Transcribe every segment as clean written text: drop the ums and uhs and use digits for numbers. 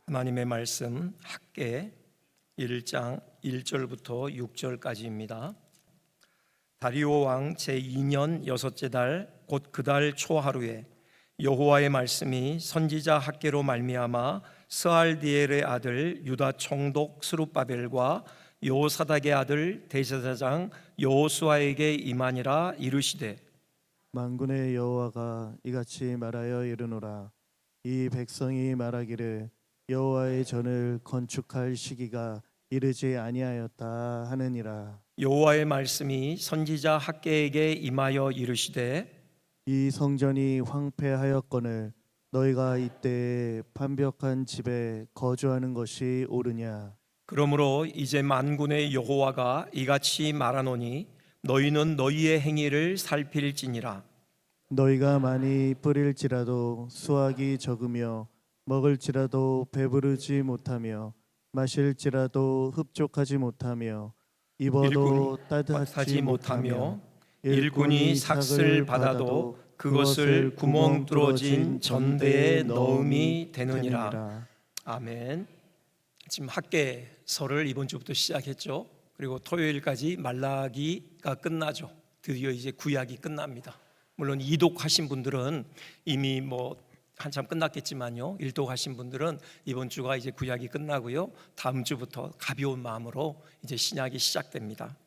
하나님의 말씀 학개 1장 1절부터 6절까지입니다. 다리오 왕 제2년 여섯째 달 곧 그 달 초하루에 여호와의 말씀이 선지자 학개로 말미암아 스알디엘의 아들 유다 총독 스룹바벨과 여호사닥의 아들 대제사장 여호수아에게 임하니라. 이르시되 만군의 여호와가 이같이 말하여 이르노라. 이 백성이 말하기를 여호와의 전을 건축할 시기가 이르지 아니하였다 하느니라. 여호와의 말씀이 선지자 학개에게 임하여 이르시되 이 성전이 황폐하였거늘 너희가 이때에 판벽한 집에 거주하는 것이 옳으냐. 그러므로 이제 만군의 여호와가 이같이 말하노니 너희는 너희의 행위를 살필지니라. 너희가 많이 뿌릴지라도 수확이 적으며 먹을지라도 배부르지 못하며 마실지라도 흡족하지 못하며 입어도 따뜻하지 못하며 일꾼이 삭슬 받아도 그것을 구멍 뚫어진 전대에 넣음이 되느니라. 아멘. 지금 학개서를 이번 주부터 시작했죠. 그리고 토요일까지 말라기가 끝나죠. 드디어 이제 구약이 끝납니다. 물론 이독하신 분들은 이미 한참 끝났겠지만요, 일독하신 분들은 이번 주가 이제 구약이 끝나고요, 다음 주부터 가벼운 마음으로 이제 신약이 시작됩니다.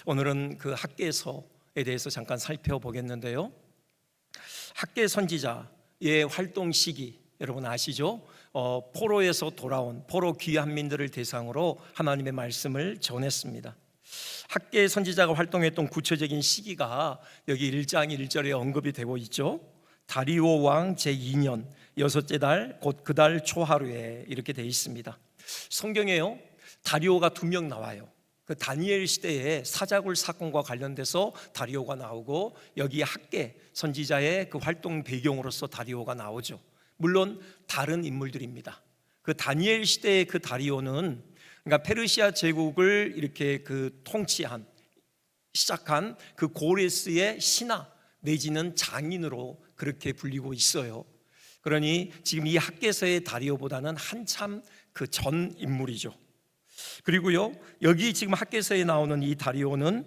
오늘은 그 학개서에 대해서 잠깐 살펴보겠는데요, 학개 선지자의 활동 시기 여러분 아시죠? 포로에서 돌아온 포로 귀환민들을 대상으로 하나님의 말씀을 전했습니다. 학개 선지자가 활동했던 구체적인 시기가 여기 1장 1절에 언급이 되고 있죠. 다리오 왕 제2년 여섯째 달 곧 그 달 초하루에 이렇게 되어 있습니다. 성경에요, 다리오가 2명 나와요. 그 다니엘 시대의 사자굴 사건과 관련돼서 다리오가 나오고, 여기 학개 선지자의 그 활동 배경으로서 다리오가 나오죠. 물론 다른 인물들입니다. 그 다니엘 시대의 그 다리오는 그러니까 페르시아 제국을 이렇게 시작한 그 고레스의 신하 내지는 장인으로 그렇게 불리고 있어요. 그러니 지금 이 학개서의 다리오보다는 한참 그 전 인물이죠. 그리고요, 여기 지금 학개서에 나오는 이 다리오는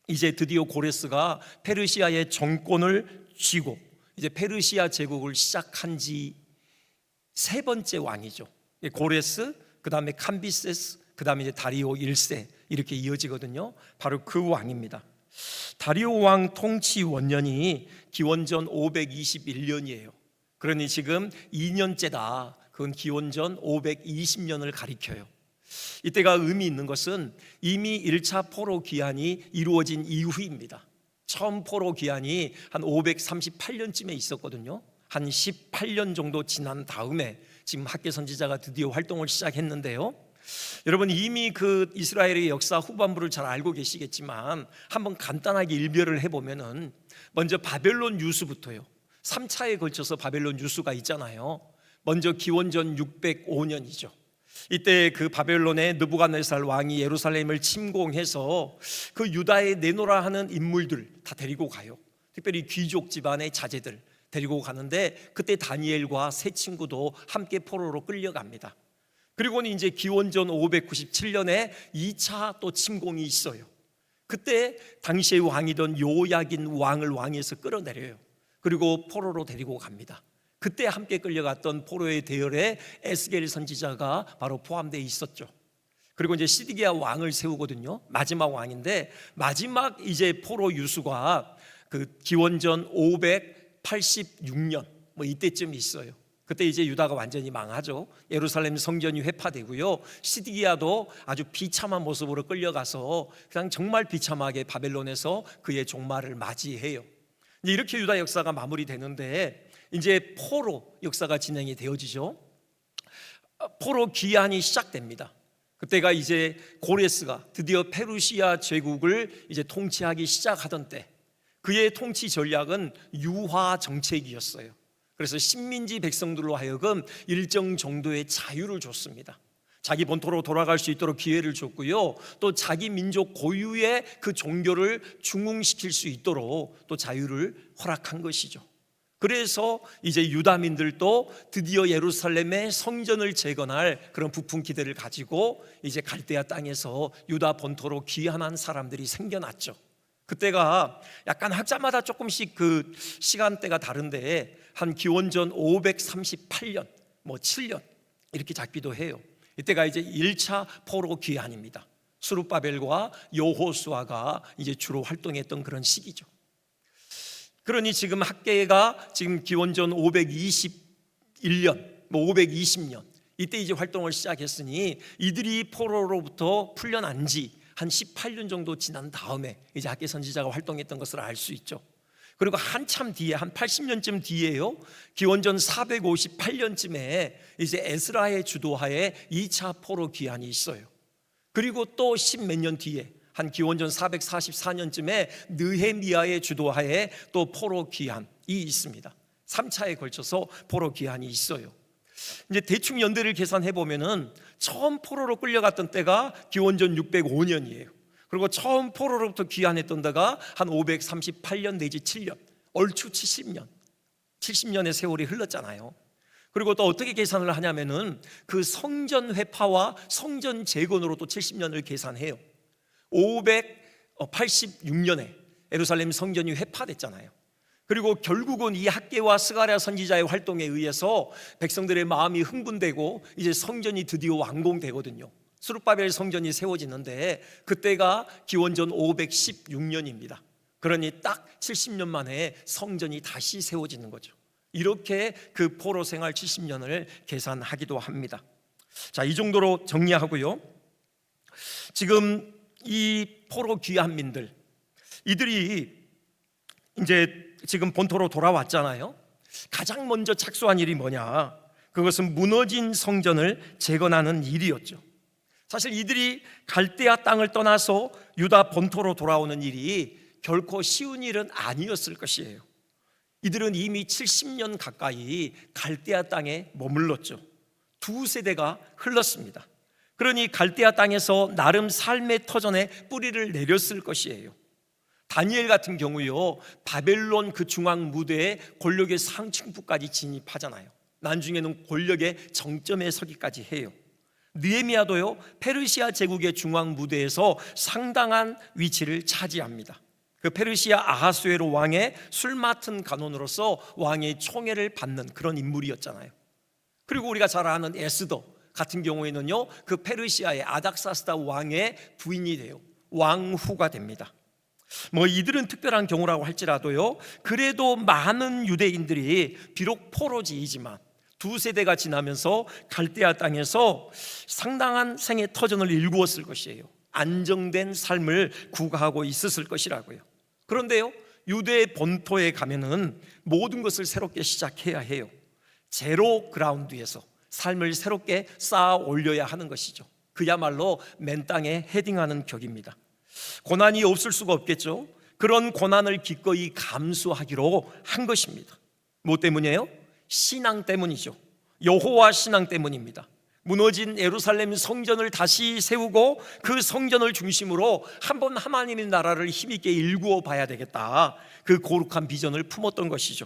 이제 드디어 고레스가 페르시아의 정권을 쥐고 이제 페르시아 제국을 시작한 지 3번째 왕이죠. 고레스, 그 다음에 캄비세스, 그 다음에 이제 다리오 1세 이렇게 이어지거든요. 바로 그 왕입니다. 다리오 왕 통치 원년이 기원전 521년이에요. 그러니 지금 2년째다. 그건 기원전 520년을 가리켜요. 이때가 의미 있는 것은 이미 1차 포로 귀환이 이루어진 이후입니다. 처음 포로 귀환이 한 538년쯤에 있었거든요. 한 18년 정도 지난 다음에 지금 학개 선지자가 드디어 활동을 시작했는데요, 여러분 이미 그 이스라엘의 역사 후반부를 잘 알고 계시겠지만 한번 간단하게 일별을 해보면은 먼저 바벨론 유수부터요, 3차에 걸쳐서 바벨론 유수가 있잖아요. 먼저 기원전 605년이죠. 이때 그 바벨론의 느부갓네살 왕이 예루살렘을 침공해서 그 유다에 내노라 하는 인물들 다 데리고 가요. 특별히 귀족 집안의 자제들 데리고 가는데, 그때 다니엘과 세 친구도 함께 포로로 끌려갑니다. 그리고는 이제 기원전 597년에 2차 또 침공이 있어요. 그때 당시의 왕이던 요야긴 왕을 왕위에서 끌어내려요. 그리고 포로로 데리고 갑니다. 그때 함께 끌려갔던 포로의 대열에 에스겔 선지자가 바로 포함되어 있었죠. 그리고 이제 시드기야 왕을 세우거든요. 마지막 왕인데, 마지막 이제 포로 유수가 그 기원전 586년 이때쯤 있어요. 그때 이제 유다가 완전히 망하죠. 예루살렘 성전이 회파되고요, 시드기야도 아주 비참한 모습으로 끌려가서 그냥 정말 비참하게 바벨론에서 그의 종말을 맞이해요. 이렇게 유다 역사가 마무리되는데, 이제 포로 역사가 진행이 되어지죠. 포로 귀환이 시작됩니다. 그때가 이제 고레스가 드디어 페르시아 제국을 이제 통치하기 시작하던 때, 그의 통치 전략은 유화 정책이었어요. 그래서 식민지 백성들로 하여금 일정 정도의 자유를 줬습니다. 자기 본토로 돌아갈 수 있도록 기회를 줬고요, 또 자기 민족 고유의 그 종교를 중흥시킬 수 있도록 또 자유를 허락한 것이죠. 그래서 이제 유다민들도 드디어 예루살렘의 성전을 재건할 그런 부푼 기대를 가지고 이제 갈대아 땅에서 유다 본토로 귀환한 사람들이 생겨났죠. 그때가 약간 학자마다 조금씩 그 시간대가 다른데 한 기원전 538년, 7년 이렇게 잡기도 해요. 이때가 이제 1차 포로 귀환입니다. 스룹바벨과 여호수아가 이제 주로 활동했던 그런 시기죠. 그러니 지금 학계가 지금 기원전 521년, 520년 이때 이제 활동을 시작했으니 이들이 포로로부터 풀려난 지 한 18년 정도 지난 다음에 이제 학계 선지자가 활동했던 것을 알 수 있죠. 그리고 한참 뒤에 한 80년쯤 뒤에요, 기원전 458년쯤에 이제 에스라의 주도하에 2차 포로 귀환이 있어요. 그리고 또 10몇 년 뒤에 한 기원전 444년쯤에 느헤미야의 주도하에 또 포로 귀환이 있습니다. 3차에 걸쳐서 포로 귀환이 있어요. 이제 대충 연대를 계산해 보면은 처음 포로로 끌려갔던 때가 기원전 605년이에요. 그리고 처음 포로로부터 귀환했던 데가 한 538년 내지 7년, 얼추 70년의 세월이 흘렀잖아요. 그리고 또 어떻게 계산을 하냐면은 그 성전 회파와 성전 재건으로 또 70년을 계산해요. 586년에 예루살렘 성전이 회파됐잖아요. 그리고 결국은 이 학개와 스가랴 선지자의 활동에 의해서 백성들의 마음이 흥분되고 이제 성전이 드디어 완공되거든요. 스룹바벨 성전이 세워지는데 그때가 기원전 516년입니다. 그러니 딱 70년 만에 성전이 다시 세워지는 거죠. 이렇게 그 포로 생활 70년을 계산하기도 합니다. 자, 이 정도로 정리하고요. 지금 이 포로 귀환민들, 이들이 이제 지금 본토로 돌아왔잖아요. 가장 먼저 착수한 일이 뭐냐? 그것은 무너진 성전을 재건하는 일이었죠. 사실 이들이 갈대아 땅을 떠나서 유다 본토로 돌아오는 일이 결코 쉬운 일은 아니었을 것이에요. 이들은 이미 70년 가까이 갈대아 땅에 머물렀죠. 두 세대가 흘렀습니다. 그러니 갈대아 땅에서 나름 삶의 터전에 뿌리를 내렸을 것이에요. 다니엘 같은 경우요, 바벨론 그 중앙 무대에 권력의 상층부까지 진입하잖아요. 나중에는 권력의 정점에 서기까지 해요. 느헤미야도요, 페르시아 제국의 중앙 무대에서 상당한 위치를 차지합니다. 그 페르시아 아하수에로 왕의 술 맡은 간원으로서 왕의 총애를 받는 그런 인물이었잖아요. 그리고 우리가 잘 아는 에스더 같은 경우에는요, 그 페르시아의 아닥사스다 왕의 부인이 돼요. 왕후가 됩니다. 이들은 특별한 경우라고 할지라도요, 그래도 많은 유대인들이 비록 포로지이지만 두 세대가 지나면서 갈대아 땅에서 상당한 생의 터전을 일구었을 것이에요. 안정된 삶을 구가하고 있었을 것이라고요. 그런데요, 유대 본토에 가면은 모든 것을 새롭게 시작해야 해요. 제로 그라운드에서 삶을 새롭게 쌓아 올려야 하는 것이죠. 그야말로 맨 땅에 헤딩하는 격입니다. 고난이 없을 수가 없겠죠. 그런 고난을 기꺼이 감수하기로 한 것입니다. 뭐 때문이에요? 신앙 때문이죠. 여호와 신앙 때문입니다. 무너진 예루살렘 성전을 다시 세우고 그 성전을 중심으로 한번 하나님의 나라를 힘있게 일구어 봐야 되겠다, 그 거룩한 비전을 품었던 것이죠.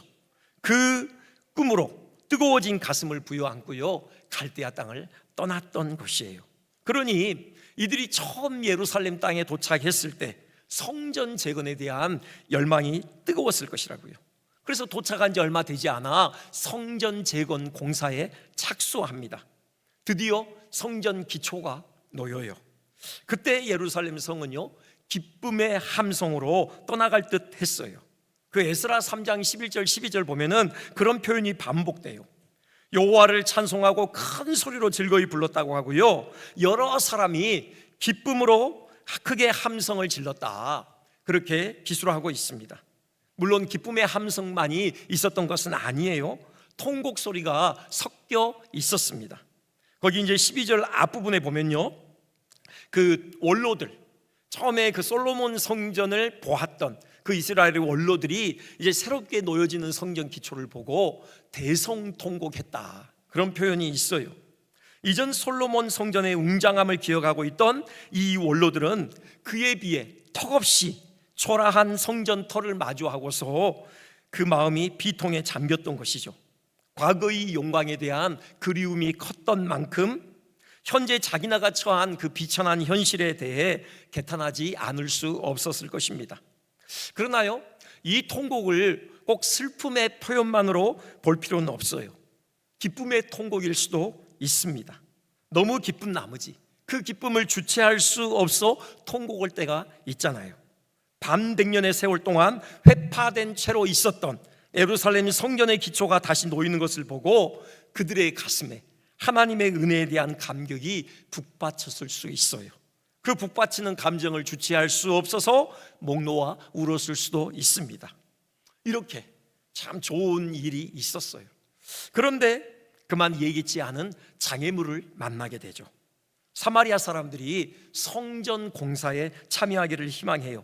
그 꿈으로 뜨거워진 가슴을 부여안고요, 갈대아 땅을 떠났던 것이에요. 그러니 이들이 처음 예루살렘 땅에 도착했을 때 성전 재건에 대한 열망이 뜨거웠을 것이라고요. 그래서 도착한 지 얼마 되지 않아 성전 재건 공사에 착수합니다. 드디어 성전 기초가 놓여요. 그때 예루살렘 성은요, 기쁨의 함성으로 떠나갈 듯 했어요. 그 에스라 3장 11절 12절 보면은 그런 표현이 반복돼요. 여호와를 찬송하고 큰 소리로 즐거이 불렀다고 하고요, 여러 사람이 기쁨으로 크게 함성을 질렀다, 그렇게 기술하고 있습니다. 물론 기쁨의 함성만이 있었던 것은 아니에요. 통곡 소리가 섞여 있었습니다. 거기 이제 12절 앞부분에 보면요, 그 원로들, 처음에 그 솔로몬 성전을 보았던 그 이스라엘의 원로들이 이제 새롭게 놓여지는 성전 기초를 보고 대성통곡했다, 그런 표현이 있어요. 이전 솔로몬 성전의 웅장함을 기억하고 있던 이 원로들은 그에 비해 턱없이 초라한 성전 터를 마주하고서 그 마음이 비통에 잠겼던 것이죠. 과거의 영광에 대한 그리움이 컸던 만큼 현재 자기나가 처한 그 비천한 현실에 대해 개탄하지 않을 수 없었을 것입니다. 그러나요, 이 통곡을 꼭 슬픔의 표현만으로 볼 필요는 없어요. 기쁨의 통곡일 수도 있습니다. 너무 기쁜 나머지 그 기쁨을 주체할 수 없어 통곡할 때가 있잖아요. 반백년의 세월 동안 회파된 채로 있었던 예루살렘 성전의 기초가 다시 놓이는 것을 보고 그들의 가슴에 하나님의 은혜에 대한 감격이 북받쳤을 수 있어요. 그 북받치는 감정을 주체할 수 없어서 목 놓아 울었을 수도 있습니다. 이렇게 참 좋은 일이 있었어요. 그런데 그만 예기치 않은 장애물을 만나게 되죠. 사마리아 사람들이 성전 공사에 참여하기를 희망해요.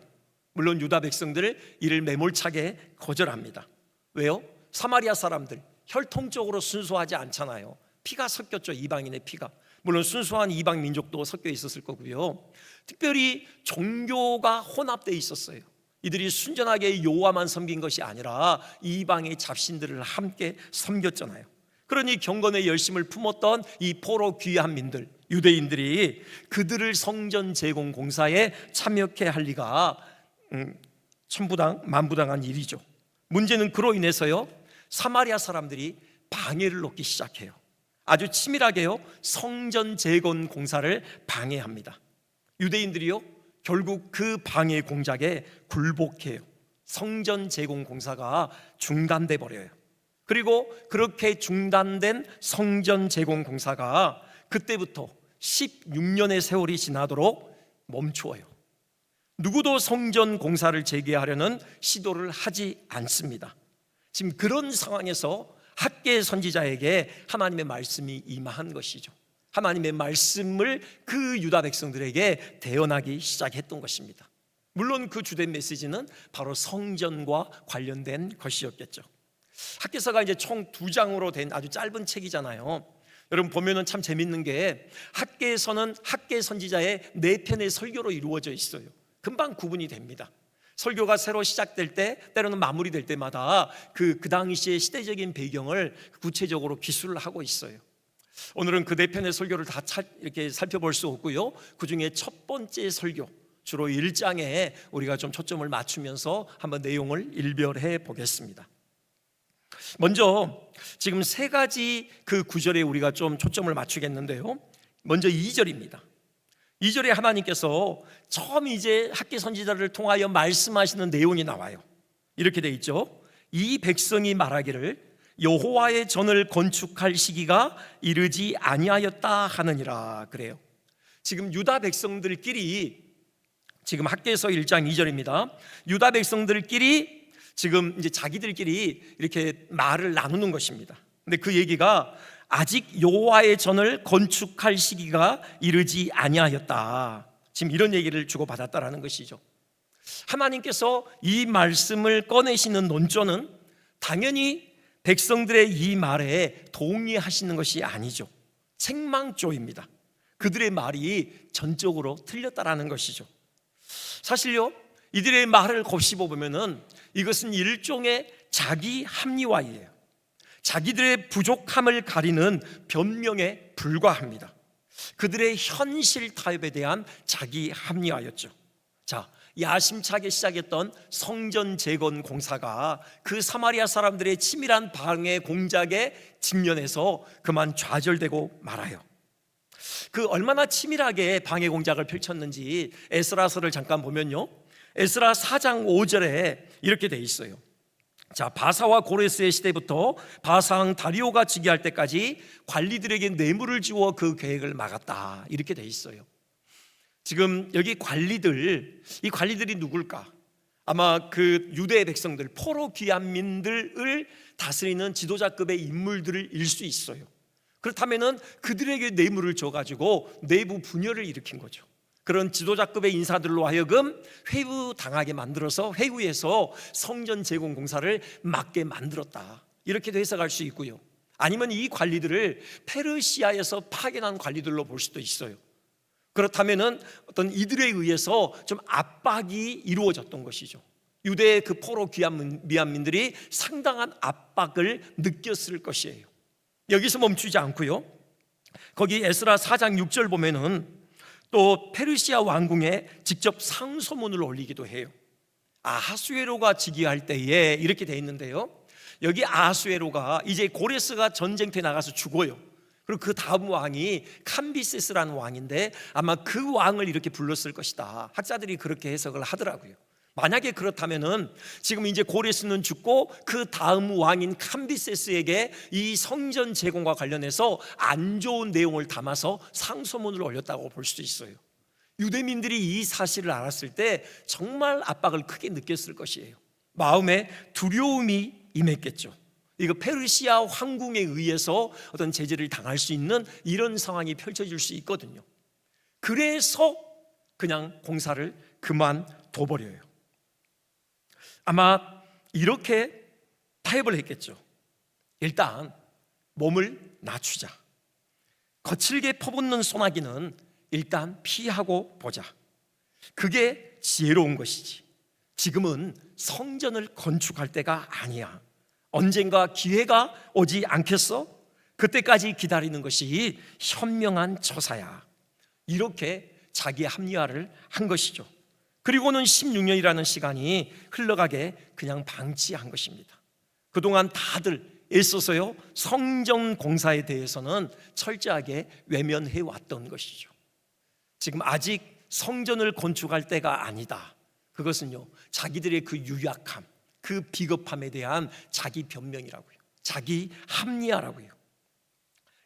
물론 유다 백성들 이를 매몰차게 거절합니다. 왜요? 사마리아 사람들 혈통적으로 순수하지 않잖아요. 피가 섞였죠. 이방인의 피가. 물론 순수한 이방 민족도 섞여 있었을 거고요. 특별히 종교가 혼합되어 있었어요. 이들이 순전하게 여호와만 섬긴 것이 아니라 이방의 잡신들을 함께 섬겼잖아요. 그러니 경건의 열심을 품었던 이 포로 귀한 민들, 유대인들이 그들을 성전 제공 공사에 참여케 할 리가 천부당 만부당한 일이죠. 문제는 그로 인해서요, 사마리아 사람들이 방해를 놓기 시작해요. 아주 치밀하게요, 성전 재건 공사를 방해합니다. 유대인들이요, 결국 그 방해 공작에 굴복해요. 성전 재건 공사가 중단돼 버려요. 그리고 그렇게 중단된 성전 재건 공사가 그때부터 16년의 세월이 지나도록 멈추어요. 누구도 성전 공사를 재개하려는 시도를 하지 않습니다. 지금 그런 상황에서 학개 선지자에게 하나님의 말씀이 임한 것이죠. 하나님의 말씀을 그 유다 백성들에게 대언하기 시작했던 것입니다. 물론 그 주된 메시지는 바로 성전과 관련된 것이었겠죠. 학개서가 이제 총 2장으로 된 아주 짧은 책이잖아요. 여러분 보면은 참 재밌는 게 학개서는 학개 선지자의 4편의 설교로 이루어져 있어요. 금방 구분이 됩니다. 설교가 새로 시작될 때, 때로는 마무리될 때마다 그 당시의 시대적인 배경을 구체적으로 기술을 하고 있어요. 오늘은 그 4편의 설교를 다 이렇게 살펴볼 수 없고요. 그 중에 첫 번째 설교, 주로 1장에 우리가 좀 초점을 맞추면서 한번 내용을 일별해 보겠습니다. 먼저 지금 3가지 그 구절에 우리가 좀 초점을 맞추겠는데요. 먼저 2절입니다. 2절에 하나님께서 처음 이제 학개 선지자를 통하여 말씀하시는 내용이 나와요. 이렇게 돼 있죠. 이 백성이 말하기를 여호와의 전을 건축할 시기가 이르지 아니하였다 하느니라. 그래요. 지금 유다 백성들끼리, 지금 학개서 1장 2절입니다. 유다 백성들끼리 지금 이제 자기들끼리 이렇게 말을 나누는 것입니다. 근데 그 얘기가 아직 여호와의 전을 건축할 시기가 이르지 아니하였다. 지금 이런 얘기를 주고받았다라는 것이죠. 하나님께서 이 말씀을 꺼내시는 논조는 당연히 백성들의 이 말에 동의하시는 것이 아니죠. 책망조입니다. 그들의 말이 전적으로 틀렸다라는 것이죠. 사실요, 이들의 말을 곱씹어 보면은 이것은 일종의 자기 합리화이에요. 자기들의 부족함을 가리는 변명에 불과합니다. 그들의 현실 타협에 대한 자기 합리화였죠. 자, 야심차게 시작했던 성전 재건 공사가 그 사마리아 사람들의 치밀한 방해 공작에 직면해서 그만 좌절되고 말아요. 그 얼마나 치밀하게 방해 공작을 펼쳤는지 에스라서를 잠깐 보면요, 에스라 4장 5절에 이렇게 돼 있어요. 자, 바사와 고레스의 시대부터 바사왕 다리오가 즉위할 때까지 관리들에게 뇌물을 주어 그 계획을 막았다. 이렇게 돼 있어요. 지금 여기 관리들, 이 관리들이 누굴까? 아마 그 유대 백성들, 포로 귀환민들을 다스리는 지도자급의 인물들을 일 수 있어요. 그렇다면은 그들에게 뇌물을 줘가지고 내부 분열을 일으킨 거죠. 그런 지도자급의 인사들로 하여금 회유당하게 만들어서 회유해서 성전 재건 공사를 막게 만들었다. 이렇게도 해석할 수 있고요. 아니면 이 관리들을 페르시아에서 파견한 관리들로 볼 수도 있어요. 그렇다면은 어떤 이들에 의해서 좀 압박이 이루어졌던 것이죠. 유대의 그 포로 미얀민들이 상당한 압박을 느꼈을 것이에요. 여기서 멈추지 않고요, 거기 에스라 4장 6절 보면은 또 페르시아 왕궁에 직접 상소문을 올리기도 해요. 아하수에로가 즉위할 때에 이렇게 돼 있는데요, 여기 아하수에로가 이제 고레스가 전쟁터에 나가서 죽어요. 그리고 그 다음 왕이 캄비세스라는 왕인데 아마 그 왕을 이렇게 불렀을 것이다. 학자들이 그렇게 해석을 하더라고요. 만약에 그렇다면은 지금 이제 고레스는 죽고 그 다음 왕인 캄비세스에게 이 성전 재건과 관련해서 안 좋은 내용을 담아서 상소문을 올렸다고 볼 수도 있어요. 유대민들이 이 사실을 알았을 때 정말 압박을 크게 느꼈을 것이에요. 마음에 두려움이 임했겠죠. 이거 페르시아 황궁에 의해서 어떤 제재를 당할 수 있는 이런 상황이 펼쳐질 수 있거든요. 그래서 그냥 공사를 그만둬버려요. 아마 이렇게 타협을 했겠죠. 일단 몸을 낮추자. 거칠게 퍼붓는 소나기는 일단 피하고 보자. 그게 지혜로운 것이지. 지금은 성전을 건축할 때가 아니야. 언젠가 기회가 오지 않겠어? 그때까지 기다리는 것이 현명한 처사야. 이렇게 자기 합리화를 한 것이죠. 그리고는 16년이라는 시간이 흘러가게 그냥 방치한 것입니다. 그동안 다들 애써서요, 성전 공사에 대해서는 철저하게 외면해 왔던 것이죠. 지금 아직 성전을 건축할 때가 아니다. 그것은요, 자기들의 그 유약함, 그 비겁함에 대한 자기 변명이라고요. 자기 합리화라고요.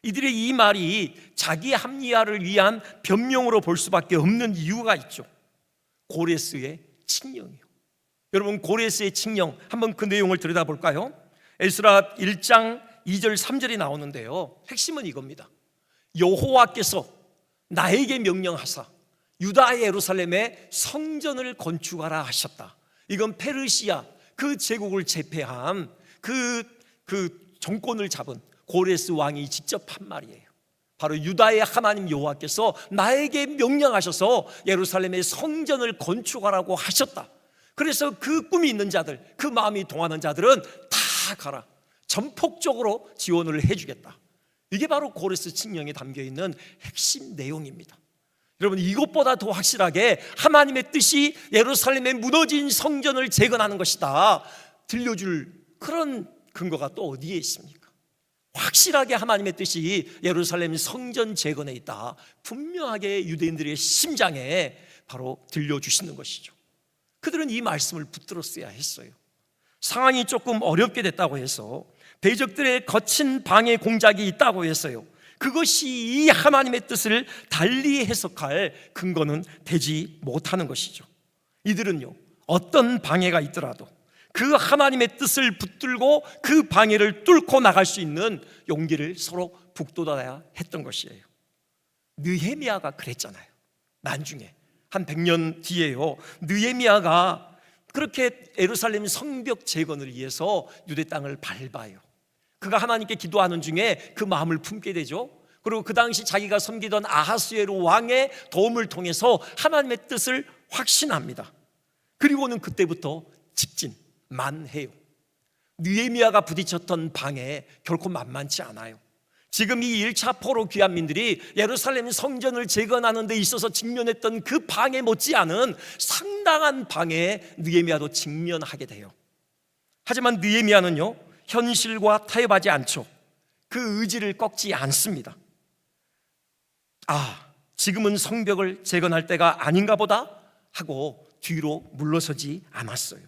이들의 이 말이 자기 합리화를 위한 변명으로 볼 수밖에 없는 이유가 있죠. 고레스의 칙령이요. 여러분, 고레스의 칙령 한번 그 내용을 들여다볼까요? 에스라 1장 2절 3절이 나오는데요, 핵심은 이겁니다. 여호와께서 나에게 명령하사 유다 예루살렘에 성전을 건축하라 하셨다. 이건 페르시아 그 제국을 제패한 그 정권을 잡은 고레스 왕이 직접 한 말이에요. 바로 유다의 하나님 여호와께서 나에게 명령하셔서 예루살렘에 성전을 건축하라고 하셨다. 그래서 그 꿈이 있는 자들, 그 마음이 동하는 자들은 다 가라. 전폭적으로 지원을 해주겠다. 이게 바로 고레스 칙령에 담겨있는 핵심 내용입니다. 여러분, 이것보다 더 확실하게 하나님의 뜻이 예루살렘에 무너진 성전을 재건하는 것이다 들려줄 그런 근거가 또 어디에 있습니까? 확실하게 하나님의 뜻이 예루살렘 성전 재건에 있다, 분명하게 유대인들의 심장에 바로 들려주시는 것이죠. 그들은 이 말씀을 붙들었어야 했어요. 상황이 조금 어렵게 됐다고 해서, 대적들의 거친 방해 공작이 있다고 했어요. 그것이 이 하나님의 뜻을 달리 해석할 근거는 되지 못하는 것이죠. 이들은요, 어떤 방해가 있더라도 그 하나님의 뜻을 붙들고 그 방해를 뚫고 나갈 수 있는 용기를 서로 북돋아야 했던 것이에요. 느헤미야가 그랬잖아요. 나중에 한 100년 뒤에요, 느헤미야가 그렇게 예루살렘 성벽 재건을 위해서 유대 땅을 밟아요. 그가 하나님께 기도하는 중에 그 마음을 품게 되죠. 그리고 그 당시 자기가 섬기던 아하수에로 왕의 도움을 통해서 하나님의 뜻을 확신합니다. 그리고는 그때부터 직진만해요. 느헤미야가 부딪혔던 방해 결코 만만치 않아요. 지금 이 1차 포로 귀환민들이 예루살렘 성전을 재건하는 데 있어서 직면했던 그 방해 못지않은 상당한 방해에 느헤미야도 직면하게 돼요. 하지만 느헤미야는요, 현실과 타협하지 않죠. 그 의지를 꺾지 않습니다. 지금은 성벽을 재건할 때가 아닌가 보다 하고 뒤로 물러서지 않았어요.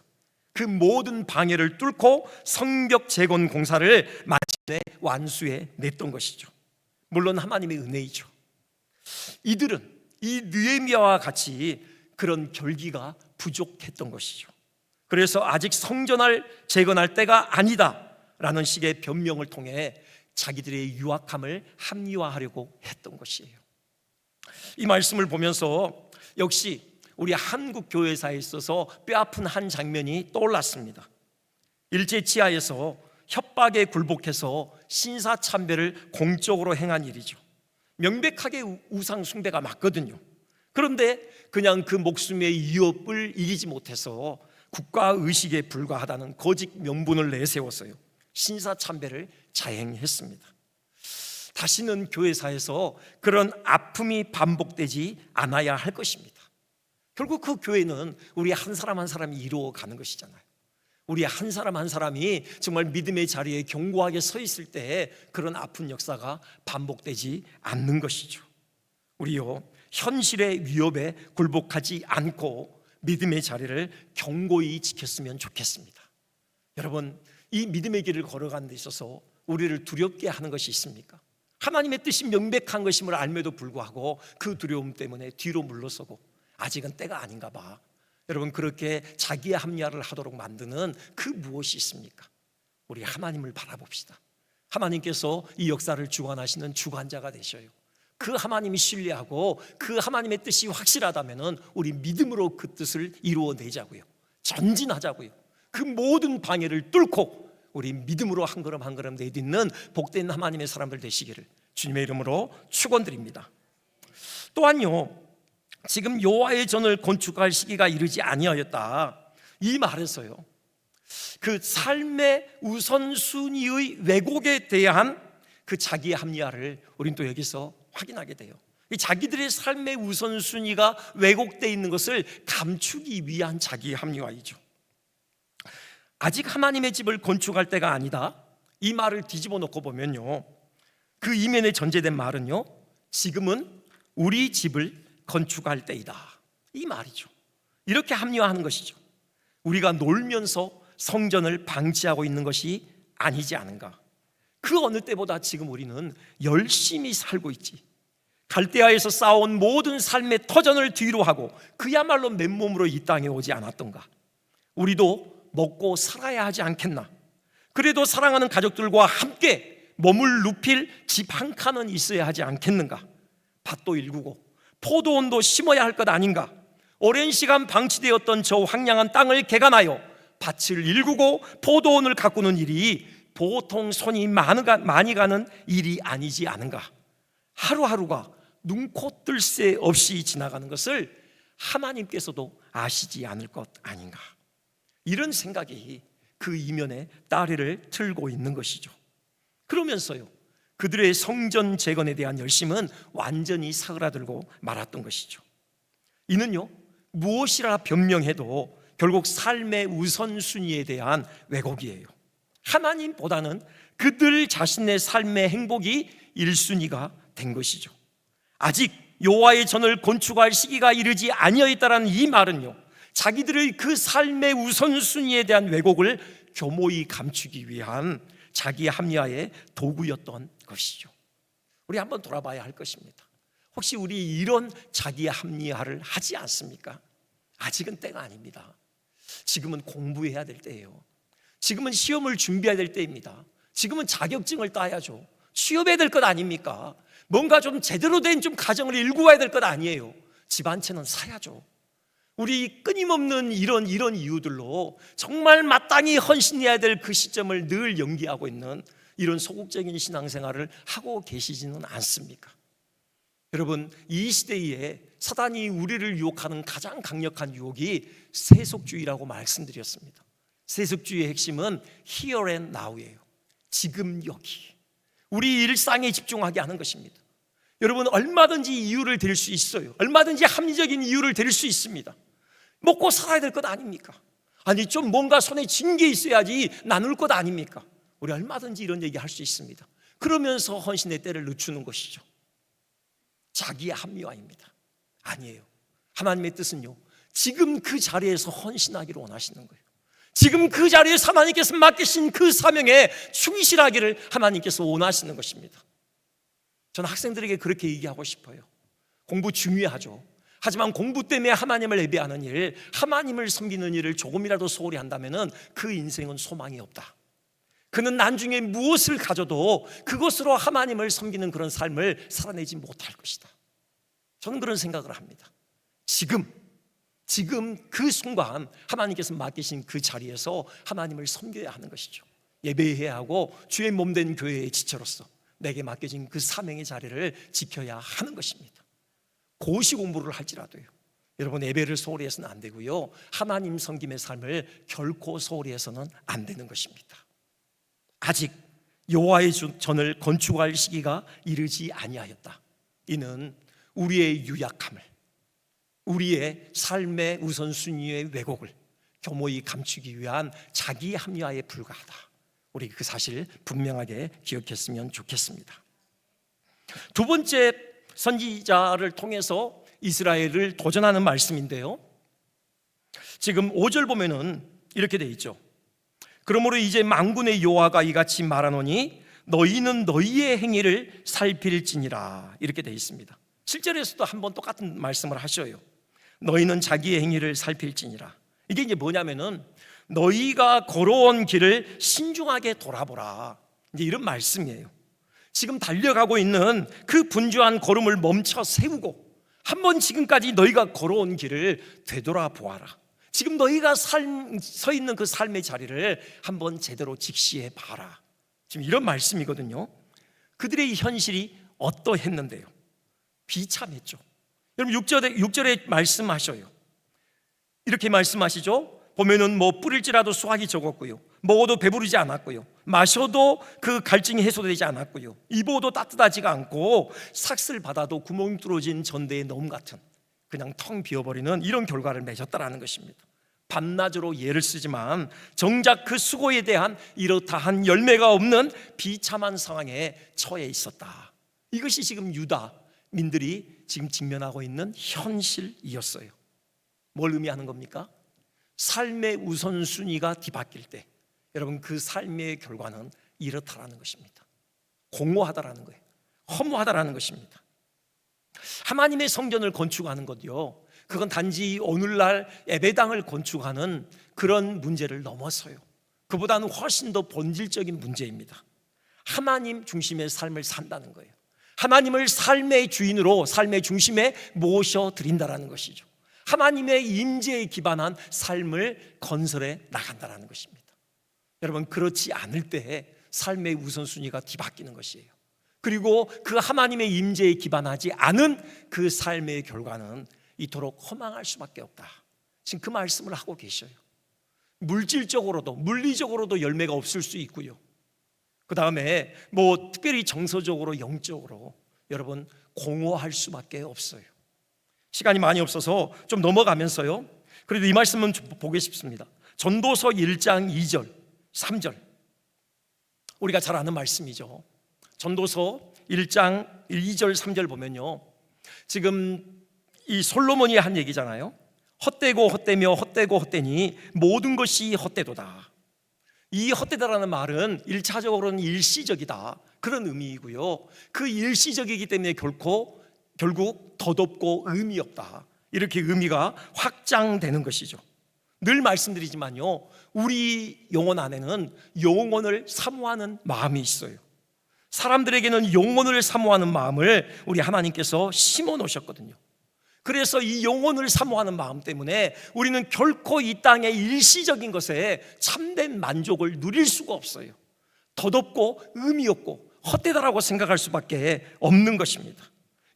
그 모든 방해를 뚫고 성벽 재건 공사를 마침내 완수해 냈던 것이죠. 물론 하나님의 은혜이죠. 이들은 이 느헤미야와 같이 그런 결기가 부족했던 것이죠. 그래서 아직 성전을 재건할 때가 아니다 라는 식의 변명을 통해 자기들의 유약함을 합리화하려고 했던 것이에요. 이 말씀을 보면서 역시 우리 한국 교회사에 있어서 뼈아픈 한 장면이 떠올랐습니다. 일제치하에서 협박에 굴복해서 신사참배를 공적으로 행한 일이죠. 명백하게 우상 숭배가 맞거든요. 그런데 그냥 그 목숨의 위협을 이기지 못해서 국가의식에 불과하다는 거짓 명분을 내세웠어요. 신사참배를 자행했습니다. 다시는 교회사에서 그런 아픔이 반복되지 않아야 할 것입니다. 결국 그 교회는 우리 한 사람 한 사람이 이루어가는 것이잖아요. 우리 한 사람 한 사람이 정말 믿음의 자리에 견고하게 서 있을 때 그런 아픈 역사가 반복되지 않는 것이죠. 우리요, 현실의 위협에 굴복하지 않고 믿음의 자리를 견고히 지켰으면 좋겠습니다. 여러분, 이 믿음의 길을 걸어가는 데 있어서 우리를 두렵게 하는 것이 있습니까? 하나님의 뜻이 명백한 것임을 알면도 불구하고 그 두려움 때문에 뒤로 물러서고 아직은 때가 아닌가 봐, 여러분, 그렇게 자기의 합리화를 하도록 만드는 그 무엇이 있습니까? 우리 하나님을 바라봅시다. 하나님께서 이 역사를 주관하시는 주관자가 되셔요. 그 하나님이 신뢰하고 그 하나님의 뜻이 확실하다면 우리 믿음으로 그 뜻을 이루어내자고요. 전진하자고요. 그 모든 방해를 뚫고 우리 믿음으로 한 걸음 한 걸음 내딛는 복된 하나님의 사람들 되시기를 주님의 이름으로 축원드립니다. 또한요, 지금 여호와의 전을 건축할 시기가 이르지 아니하였다, 이 말에서요, 그 삶의 우선순위의 왜곡에 대한 그 자기의 합리화를 우린 또 여기서 확인하게 돼요. 자기들의 삶의 우선순위가 왜곡되어 있는 것을 감추기 위한 자기의 합리화이죠. 아직 하나님의 집을 건축할 때가 아니다, 이 말을 뒤집어 놓고 보면요, 그 이면에 전제된 말은요, 지금은 우리 집을 건축할 때이다, 이 말이죠. 이렇게 합리화하는 것이죠. 우리가 놀면서 성전을 방치하고 있는 것이 아니지 않은가. 그 어느 때보다 지금 우리는 열심히 살고 있지. 갈대아에서 쌓아온 모든 삶의 터전을 뒤로 하고 그야말로 맨몸으로 이 땅에 오지 않았던가. 우리도 먹고 살아야 하지 않겠나. 그래도 사랑하는 가족들과 함께 몸을 눕힐 집 한 칸은 있어야 하지 않겠는가. 밭도 일구고 포도원도 심어야 할 것 아닌가. 오랜 시간 방치되었던 저 황량한 땅을 개간하여 밭을 일구고 포도원을 가꾸는 일이 보통 손이 많이 가는 일이 아니지 않은가. 하루하루가 눈코 뜰 새 없이 지나가는 것을 하나님께서도 아시지 않을 것 아닌가. 이런 생각이 그 이면에 따레를 틀고 있는 것이죠. 그러면서요, 그들의 성전 재건에 대한 열심은 완전히 사그라들고 말았던 것이죠. 이는요, 무엇이라 변명해도 결국 삶의 우선순위에 대한 왜곡이에요. 하나님보다는 그들 자신의 삶의 행복이 1순위가 된 것이죠. 아직 여호와의 전을 건축할 시기가 이르지 아니하였다라는 이 말은요, 자기들의 그 삶의 우선순위에 대한 왜곡을 교모히 감추기 위한 자기 합리화의 도구였던 것이죠. 우리 한번 돌아봐야 할 것입니다. 혹시 우리 이런 자기 합리화를 하지 않습니까? 아직은 때가 아닙니다. 지금은 공부해야 될 때예요. 지금은 시험을 준비해야 될 때입니다. 지금은 자격증을 따야죠. 취업해야 될 것 아닙니까? 뭔가 좀 제대로 된 좀 가정을 일구어야 될 것 아니에요. 집 한 채는 사야죠. 우리 끊임없는 이런 이유들로 정말 마땅히 헌신해야 될 그 시점을 늘 연기하고 있는 이런 소극적인 신앙생활을 하고 계시지는 않습니까? 여러분, 이 시대에 사단이 우리를 유혹하는 가장 강력한 유혹이 세속주의라고 말씀드렸습니다. 세속주의의 핵심은 here and now예요. 지금 여기, 우리 일상에 집중하게 하는 것입니다. 여러분, 얼마든지 이유를 댈 수 있어요. 얼마든지 합리적인 이유를 댈 수 있습니다. 먹고 살아야 될 것 아닙니까? 아니, 좀 뭔가 손에 쥔 게 있어야지 나눌 것 아닙니까? 우리 얼마든지 이런 얘기 할 수 있습니다. 그러면서 헌신의 때를 늦추는 것이죠. 자기의 합리화입니다. 아니에요. 하나님의 뜻은요, 지금 그 자리에서 헌신하기를 원하시는 거예요. 지금 그 자리에서 하나님께서 맡기신 그 사명에 충실하기를 하나님께서 원하시는 것입니다. 저는 학생들에게 그렇게 얘기하고 싶어요. 공부 중요하죠. 하지만 공부 때문에 하나님을 예배하는 일, 하나님을 섬기는 일을 조금이라도 소홀히 한다면 그 인생은 소망이 없다. 그는 나중에 무엇을 가져도 그것으로 하나님을 섬기는 그런 삶을 살아내지 못할 것이다. 저는 그런 생각을 합니다. 지금 그 순간 하나님께서 맡기신 그 자리에서 하나님을 섬겨야 하는 것이죠. 예배해야 하고 주의 몸된 교회의 지체로서 내게 맡겨진 그 사명의 자리를 지켜야 하는 것입니다. 고시 공부를 할지라도요, 여러분, 예배를 소홀히 해서는 안 되고요, 하나님 섬김의 삶을 결코 소홀히 해서는 안 되는 것입니다. 아직 여호와의 전을 건축할 시기가 이르지 아니하였다. 이는 우리의 유약함을, 우리의 삶의 우선순위의 왜곡을 교모히 감추기 위한 자기 합리화에 불과하다. 우리 그 사실 분명하게 기억했으면 좋겠습니다. 두 번째, 선지자를 통해서 이스라엘을 도전하는 말씀인데요, 지금 5절 보면은 이렇게 돼 있죠. 그러므로 이제 만군의 여호와가 이같이 말하노니 너희는 너희의 행위를 살필지니라, 이렇게 돼 있습니다. 7절에서도 한번 똑같은 말씀을 하셔요. 너희는 자기의 행위를 살필지니라. 이게 이제 뭐냐면은 너희가 걸어온 길을 신중하게 돌아보라, 이제 이런 말씀이에요. 지금 달려가고 있는 그 분주한 걸음을 멈춰 세우고 한번 지금까지 너희가 걸어온 길을 되돌아보아라. 지금 너희가 서 있는 그 삶의 자리를 한번 제대로 직시해 봐라. 지금 이런 말씀이거든요. 그들의 현실이 어떠했는데요? 비참했죠. 여러분, 6절에 말씀하셔요. 이렇게 말씀하시죠. 보면은 뭐 뿌릴지라도 수확이 적었고요, 먹어도 배부르지 않았고요, 마셔도 그 갈증이 해소되지 않았고요, 입어도 따뜻하지가 않고 삭슬 받아도 구멍 뚫어진 전대의 너음 같은, 그냥 텅 비어버리는 이런 결과를 맺었다라는 것입니다. 밤낮으로 예를 쓰지만 정작 그 수고에 대한 이렇다한 열매가 없는 비참한 상황에 처해 있었다. 이것이 지금 유다민들이 지금 직면하고 있는 현실이었어요. 뭘 의미하는 겁니까? 삶의 우선순위가 뒤바뀔 때 여러분, 그 삶의 결과는 이렇다라는 것입니다. 공허하다라는 거예요. 허무하다라는 것입니다. 하나님의 성전을 건축하는 것요, 그건 단지 오늘날 예배당을 건축하는 그런 문제를 넘어서요, 그보다는 훨씬 더 본질적인 문제입니다. 하나님 중심의 삶을 산다는 거예요. 하나님을 삶의 주인으로, 삶의 중심에 모셔드린다라는 것이죠. 하나님의 임재에 기반한 삶을 건설해 나간다는 것입니다. 여러분, 그렇지 않을 때 삶의 우선순위가 뒤바뀌는 것이에요. 그리고 그 하나님의 임재에 기반하지 않은 그 삶의 결과는 이토록 허망할 수밖에 없다. 지금 그 말씀을 하고 계셔요. 물질적으로도, 물리적으로도 열매가 없을 수 있고요, 그 다음에 뭐 특별히 정서적으로, 영적으로 여러분 공허할 수밖에 없어요. 시간이 많이 없어서 좀 넘어가면서요, 그래도 이 말씀은 보고 싶습니다. 전도서 1장 2절 3절, 우리가 잘 아는 말씀이죠. 전도서 1장 2절 3절 보면요, 지금 이 솔로몬이 한 얘기잖아요. 헛되고 헛되며 헛되고 헛되니 모든 것이 헛되도다. 이 헛되다라는 말은 1차적으로는 일시적이다, 그런 의미이고요, 그 일시적이기 때문에 결국 덧없고 의미 없다, 이렇게 의미가 확장되는 것이죠. 늘 말씀드리지만요, 우리 영혼 안에는 영혼을 사모하는 마음이 있어요. 사람들에게는 영혼을 사모하는 마음을 우리 하나님께서 심어 놓으셨거든요. 그래서 이 영혼을 사모하는 마음 때문에 우리는 결코 이 땅의 일시적인 것에 참된 만족을 누릴 수가 없어요. 덧없고 의미 없고 헛되다라고 생각할 수밖에 없는 것입니다.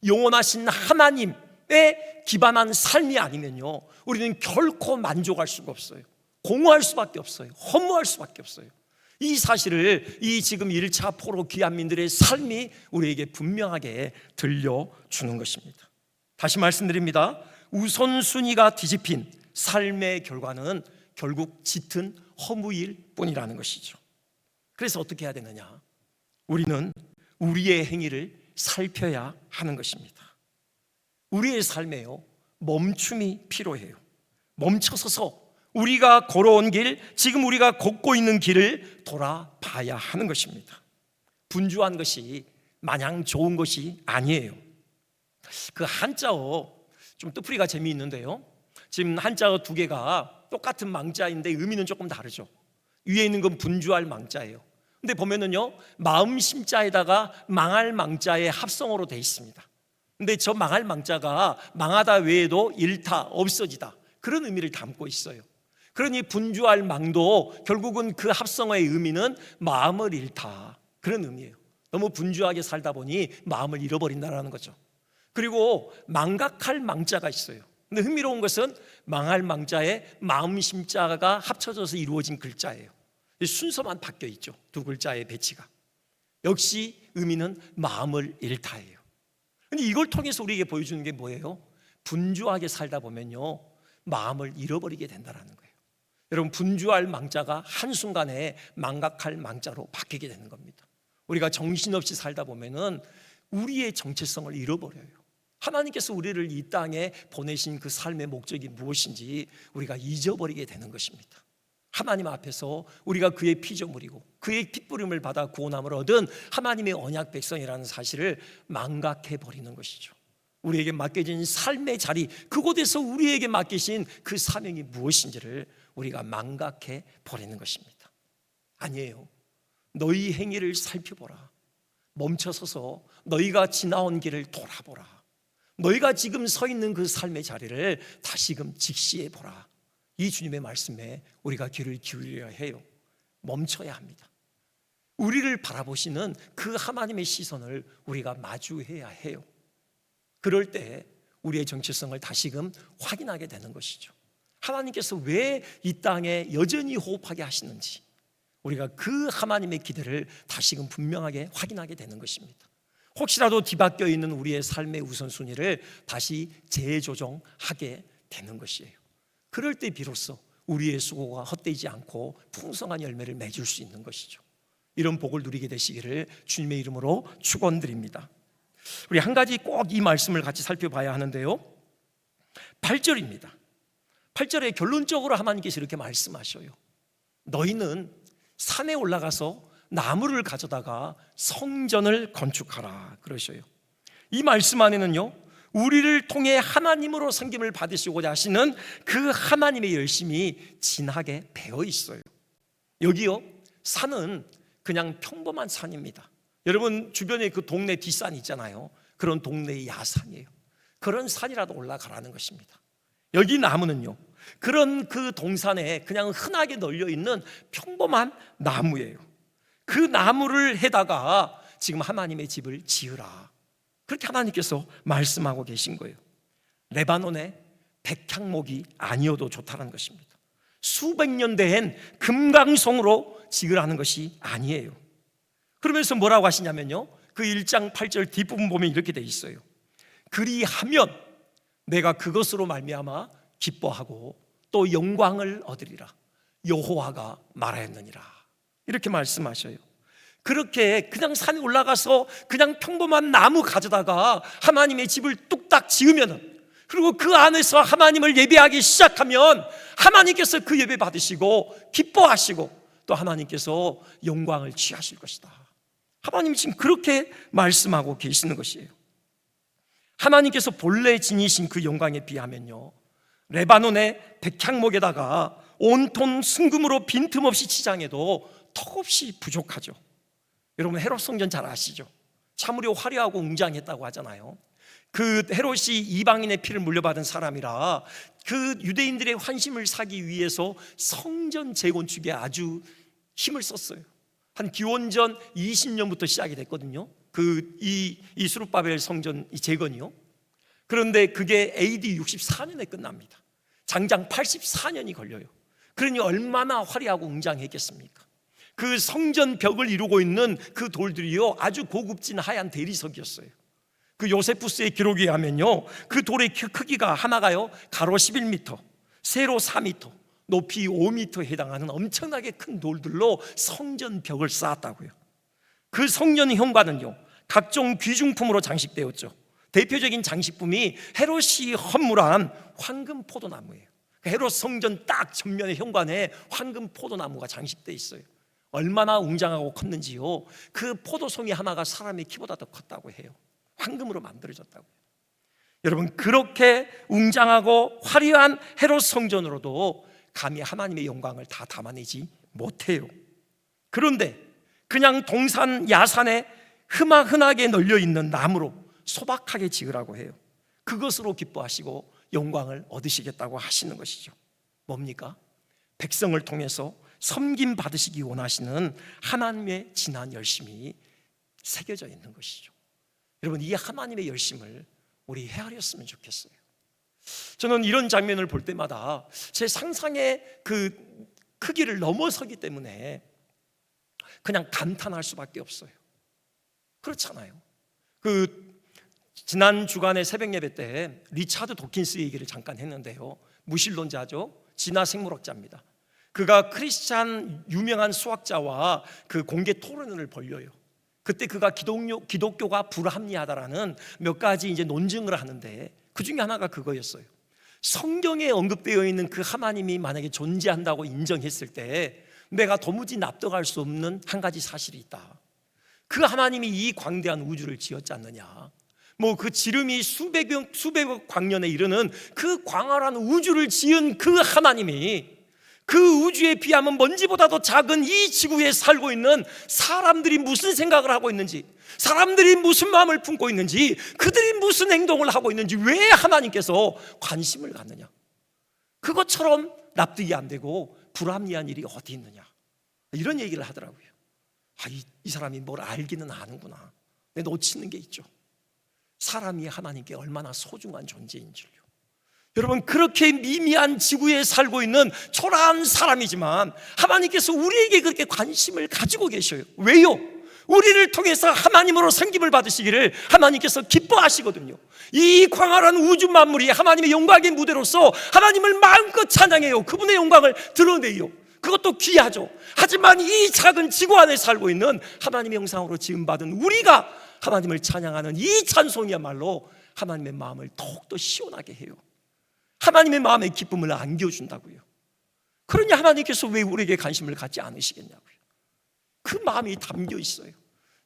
영원하신 하나님에 기반한 삶이 아니면요, 우리는 결코 만족할 수가 없어요. 공허할 수밖에 없어요. 허무할 수밖에 없어요. 이 사실을 이 지금 1차 포로 귀환민들의 삶이 우리에게 분명하게 들려주는 것입니다. 다시 말씀드립니다. 우선순위가 뒤집힌 삶의 결과는 결국 짙은 허무일 뿐이라는 것이죠. 그래서 어떻게 해야 되느냐? 우리는 우리의 행위를 살펴야 하는 것입니다. 우리의 삶에요, 멈춤이 필요해요. 멈춰서서 우리가 걸어온 길, 지금 우리가 걷고 있는 길을 돌아봐야 하는 것입니다. 분주한 것이 마냥 좋은 것이 아니에요. 그 한자어 좀 뜻풀이가 재미있는데요, 지금 한자어 두 개가 똑같은 망자인데 의미는 조금 다르죠. 위에 있는 건 분주할 망자예요. 근데 보면은요, 마음 심자에다가 망할 망자의 합성어로 돼 있습니다. 근데 저 망할 망자가 망하다 외에도 잃다, 없어지다, 그런 의미를 담고 있어요. 그러니 분주할 망도 결국은 그 합성어의 의미는 마음을 잃다, 그런 의미예요. 너무 분주하게 살다 보니 마음을 잃어버린다는 거죠. 그리고 망각할 망자가 있어요. 근데 흥미로운 것은 망할 망자에 마음심자가 합쳐져서 이루어진 글자예요. 순서만 바뀌어 있죠. 두 글자의 배치가. 역시 의미는 마음을 잃다예요. 근데 이걸 통해서 우리에게 보여주는 게 뭐예요? 분주하게 살다 보면요, 마음을 잃어버리게 된다는 거예요. 여러분, 분주할 망자가 한순간에 망각할 망자로 바뀌게 되는 겁니다. 우리가 정신없이 살다 보면은 우리의 정체성을 잃어버려요. 하나님께서 우리를 이 땅에 보내신 그 삶의 목적이 무엇인지 우리가 잊어버리게 되는 것입니다. 하나님 앞에서 우리가 그의 피조물이고 그의 핏부림을 받아 구원함을 얻은 하나님의 언약 백성이라는 사실을 망각해 버리는 것이죠. 우리에게 맡겨진 삶의 자리, 그곳에서 우리에게 맡기신 그 사명이 무엇인지를 우리가 망각해 버리는 것입니다. 아니에요. 너희 행위를 살펴보라. 멈춰서서 너희가 지나온 길을 돌아보라. 너희가 지금 서 있는 그 삶의 자리를 다시금 직시해 보라. 이 주님의 말씀에 우리가 귀를 기울여야 해요. 멈춰야 합니다. 우리를 바라보시는 그 하나님의 시선을 우리가 마주해야 해요. 그럴 때 우리의 정체성을 다시금 확인하게 되는 것이죠. 하나님께서 왜 이 땅에 여전히 호흡하게 하시는지 우리가 그 하나님의 기대를 다시금 분명하게 확인하게 되는 것입니다. 혹시라도 뒤바뀌어 있는 우리의 삶의 우선순위를 다시 재조정하게 되는 것이에요. 그럴 때 비로소 우리의 수고가 헛되지 않고 풍성한 열매를 맺을 수 있는 것이죠. 이런 복을 누리게 되시기를 주님의 이름으로 축원드립니다. 우리 한 가지 꼭 이 말씀을 같이 살펴봐야 하는데요, 8절입니다. 8절에 결론적으로 하나님께서 이렇게 말씀하셔요. 너희는 산에 올라가서 나무를 가져다가 성전을 건축하라 그러셔요. 이 말씀 안에는요, 우리를 통해 하나님으로 섬김을 받으시고자 하시는 그 하나님의 열심이 진하게 배어 있어요. 여기요, 산은 그냥 평범한 산입니다. 여러분 주변에 그 동네 뒷산 있잖아요. 그런 동네의 야산이에요. 그런 산이라도 올라가라는 것입니다. 여기 나무는요, 그런 그 동산에 그냥 흔하게 널려 있는 평범한 나무예요. 그 나무를 해다가 지금 하나님의 집을 지으라, 그렇게 하나님께서 말씀하고 계신 거예요. 레바논의 백향목이 아니어도 좋다는 것입니다. 수백 년 된 금강송으로 지으라는 것이 아니에요. 그러면서 뭐라고 하시냐면요, 그 1장 8절 뒷부분 보면 이렇게 돼 있어요. 그리하면 내가 그것으로 말미암아 기뻐하고 또 영광을 얻으리라. 여호와가 말하였느니라. 이렇게 말씀하셔요. 그렇게 그냥 산에 올라가서 그냥 평범한 나무 가져다가 하나님의 집을 뚝딱 지으면은, 그리고 그 안에서 하나님을 예배하기 시작하면 하나님께서 그 예배 받으시고 기뻐하시고 또 하나님께서 영광을 취하실 것이다. 하나님이 지금 그렇게 말씀하고 계시는 것이에요. 하나님께서 본래 지니신 그 영광에 비하면요, 레바논의 백향목에다가 온통 순금으로 빈틈없이 치장해도 턱없이 부족하죠. 여러분 헤롯 성전 잘 아시죠? 참으로 화려하고 웅장했다고 하잖아요. 그 헤롯이 이방인의 피를 물려받은 사람이라 그 유대인들의 환심을 사기 위해서 성전 재건축에 아주 힘을 썼어요. 한 기원전 20년부터 시작이 됐거든요. 이 스룹바벨 성전 재건이요. 그런데 그게 AD 64년에 끝납니다. 장장 84년이 걸려요. 그러니 얼마나 화려하고 웅장했겠습니까? 그 성전 벽을 이루고 있는 그 돌들이요, 아주 고급진 하얀 대리석이었어요. 그 요세푸스의 기록에 의하면요, 그 돌의 크기가 하나가요 가로 11m, 세로 4m, 높이 5m에 해당하는 엄청나게 큰 돌들로 성전 벽을 쌓았다고요. 그 성전 현관은요 각종 귀중품으로 장식되었죠. 대표적인 장식품이 헤롯이 헌물한 황금 포도나무예요. 헤롯 성전 딱 전면의 현관에 황금 포도나무가 장식되어 있어요. 얼마나 웅장하고 컸는지요, 그 포도송이 하나가 사람의 키보다 더 컸다고 해요. 황금으로 만들어졌다고요. 여러분, 그렇게 웅장하고 화려한 헤롯 성전으로도 감히 하나님의 영광을 다 담아내지 못해요. 그런데 그냥 동산 야산에 흔하게 널려있는 나무로 소박하게 지으라고 해요. 그것으로 기뻐하시고 영광을 얻으시겠다고 하시는 것이죠. 뭡니까? 백성을 통해서 섬김 받으시기 원하시는 하나님의 진한 열심이 새겨져 있는 것이죠. 여러분, 이 하나님의 열심을 우리 헤아렸으면 좋겠어요. 저는 이런 장면을 볼 때마다 제 상상의 그 크기를 넘어서기 때문에 그냥 감탄할 수밖에 없어요. 그렇잖아요. 지난 주간의 새벽 예배 때 리차드 도킨스 얘기를 잠깐 했는데요. 무신론자죠. 진화 생물학자입니다. 그가 크리스찬 유명한 수학자와 그 공개 토론을 벌려요. 그때 그가 기독교가 불합리하다라는 몇 가지 이제 논증을 하는데 그 중에 하나가 그거였어요. 성경에 언급되어 있는 그 하나님이 만약에 존재한다고 인정했을 때 내가 도무지 납득할 수 없는 한 가지 사실이 있다. 그 하나님이 이 광대한 우주를 지었지 않느냐. 뭐 그 지름이 수백억 광년에 이르는 그 광활한 우주를 지은 그 하나님이 그 우주에 비하면 먼지보다도 작은 이 지구에 살고 있는 사람들이 무슨 생각을 하고 있는지, 사람들이 무슨 마음을 품고 있는지, 그들이 무슨 행동을 하고 있는지 왜 하나님께서 관심을 갖느냐. 그것처럼 납득이 안 되고 불합리한 일이 어디 있느냐, 이런 얘기를 하더라고요. 이 사람이 뭘 알기는 아는구나. 근데 놓치는 게 있죠. 사람이 하나님께 얼마나 소중한 존재인지요. 여러분, 그렇게 미미한 지구에 살고 있는 초라한 사람이지만 하나님께서 우리에게 그렇게 관심을 가지고 계셔요. 왜요? 우리를 통해서 하나님으로 섬김을 받으시기를 하나님께서 기뻐하시거든요. 이 광활한 우주 만물이 하나님의 영광의 무대로서 하나님을 마음껏 찬양해요. 그분의 영광을 드러내요. 그것도 귀하죠. 하지만 이 작은 지구 안에 살고 있는 하나님의 형상으로 지음받은 우리가 하나님을 찬양하는 이 찬송이야말로 하나님의 마음을 더욱더 시원하게 해요. 하나님의 마음의 기쁨을 안겨준다고요. 그러니 하나님께서 왜 우리에게 관심을 갖지 않으시겠냐고요. 그 마음이 담겨 있어요.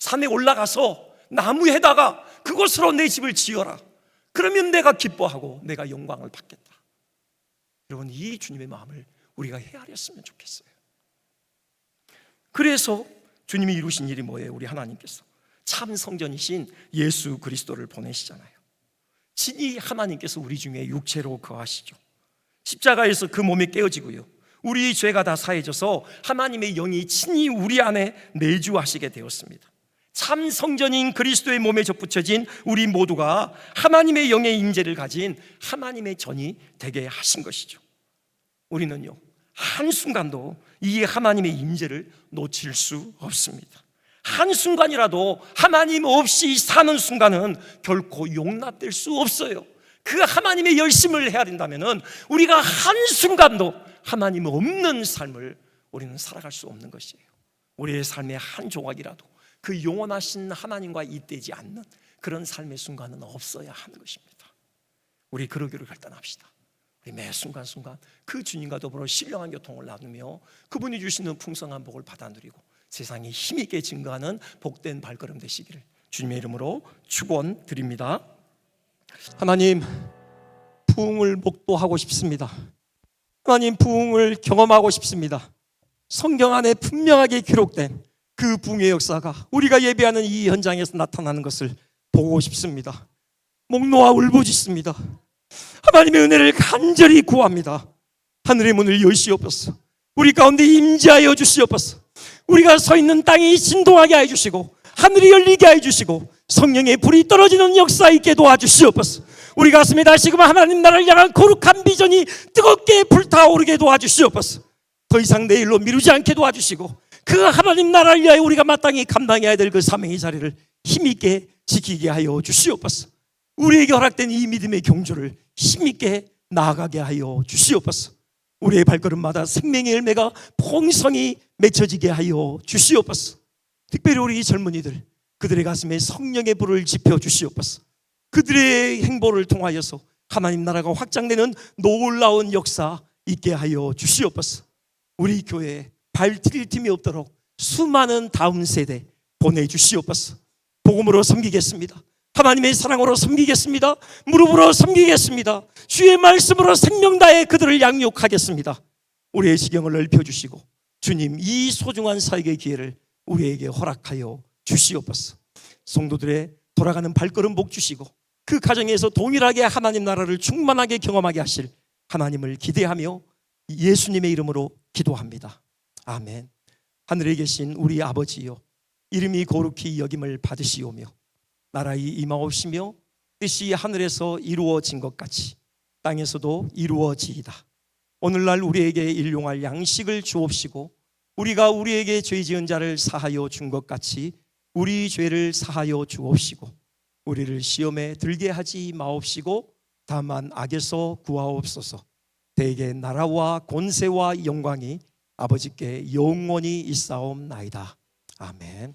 산에 올라가서 나무에다가 그곳으로 내 집을 지어라. 그러면 내가 기뻐하고 내가 영광을 받겠다. 여러분, 이 주님의 마음을 우리가 헤아렸으면 좋겠어요. 그래서 주님이 이루신 일이 뭐예요? 우리 하나님께서 참 성전이신 예수 그리스도를 보내시잖아요. 친히 하나님께서 우리 중에 육체로 거하시죠. 십자가에서 그 몸이 깨어지고요, 우리 죄가 다 사해져서 하나님의 영이 친히 우리 안에 내주하시게 되었습니다. 참 성전인 그리스도의 몸에 접붙여진 우리 모두가 하나님의 영의 임재를 가진 하나님의 전이 되게 하신 것이죠. 우리는요, 한순간도 이 하나님의 임재를 놓칠 수 없습니다. 한순간이라도 하나님 없이 사는 순간은 결코 용납될 수 없어요. 그 하나님의 열심을 헤아린다면 우리가 한순간도 하나님 없는 삶을 우리는 살아갈 수 없는 것이에요. 우리의 삶의 한 조각이라도 그 영원하신 하나님과 잇대지 않는 그런 삶의 순간은 없어야 하는 것입니다. 우리 그러기를 결단합시다. 우리 매 순간순간 그 주님과 더불어 신령한 교통을 나누며 그분이 주시는 풍성한 복을 받아 누리고 세상에 힘있게 증거하는 복된 발걸음 되시기를 주님의 이름으로 축원드립니다. 하나님, 부흥을 목도하고 싶습니다. 하나님, 부흥을 경험하고 싶습니다. 성경 안에 분명하게 기록된 그 부흥의 역사가 우리가 예배하는 이 현장에서 나타나는 것을 보고 싶습니다. 목 놓아 울부짖습니다. 하나님의 은혜를 간절히 구합니다. 하늘의 문을 여시옵소서. 우리 가운데 임재하여 주시옵소서. 우리가 서 있는 땅이 진동하게 해주시고 하늘이 열리게 해주시고 성령의 불이 떨어지는 역사 있게 도와주시옵소서. 우리 가슴에 다시금 하나님 나라를 향한 거룩한 비전이 뜨겁게 불타오르게 도와주시옵소서. 더 이상 내일로 미루지 않게 도와주시고 그 하나님 나라를 위하여 우리가 마땅히 감당해야 될 그 사명의 자리를 힘있게 지키게 하여 주시옵소서. 우리에게 허락된 이 믿음의 경주를 힘있게 나아가게 하여 주시옵소서. 우리의 발걸음마다 생명의 열매가 풍성히 맺혀지게 하여 주시옵소서. 특별히 우리 젊은이들, 그들의 가슴에 성령의 불을 지펴 주시옵소서. 그들의 행보를 통하여서 하나님 나라가 확장되는 놀라운 역사 있게 하여 주시옵소서. 우리 교회에 발트릴 틈이 없도록 수많은 다음 세대 보내주시옵소서. 복음으로 섬기겠습니다. 하나님의 사랑으로 섬기겠습니다. 무릎으로 섬기겠습니다. 주의 말씀으로 생명 다해 그들을 양육하겠습니다. 우리의 지경을 넓혀주시고 주님, 이 소중한 사역의 기회를 우리에게 허락하여 주시옵소서. 성도들의 돌아가는 발걸음 복 주시고 그 가정에서 동일하게 하나님 나라를 충만하게 경험하게 하실 하나님을 기대하며 예수님의 이름으로 기도합니다. 아멘. 하늘에 계신 우리 아버지여, 이름이 거룩히 여김을 받으시오며 나라의 임하옵시며 뜻이 하늘에서 이루어진 것 같이 땅에서도 이루어지이다. 오늘날 우리에게 일용할 양식을 주옵시고 우리가 우리에게 죄 지은 자를 사하여 준 것 같이 우리 죄를 사하여 주옵시고 우리를 시험에 들게 하지 마옵시고 다만 악에서 구하옵소서. 대개 나라와 권세와 영광이 아버지께 영원히 있사옵나이다. 아멘.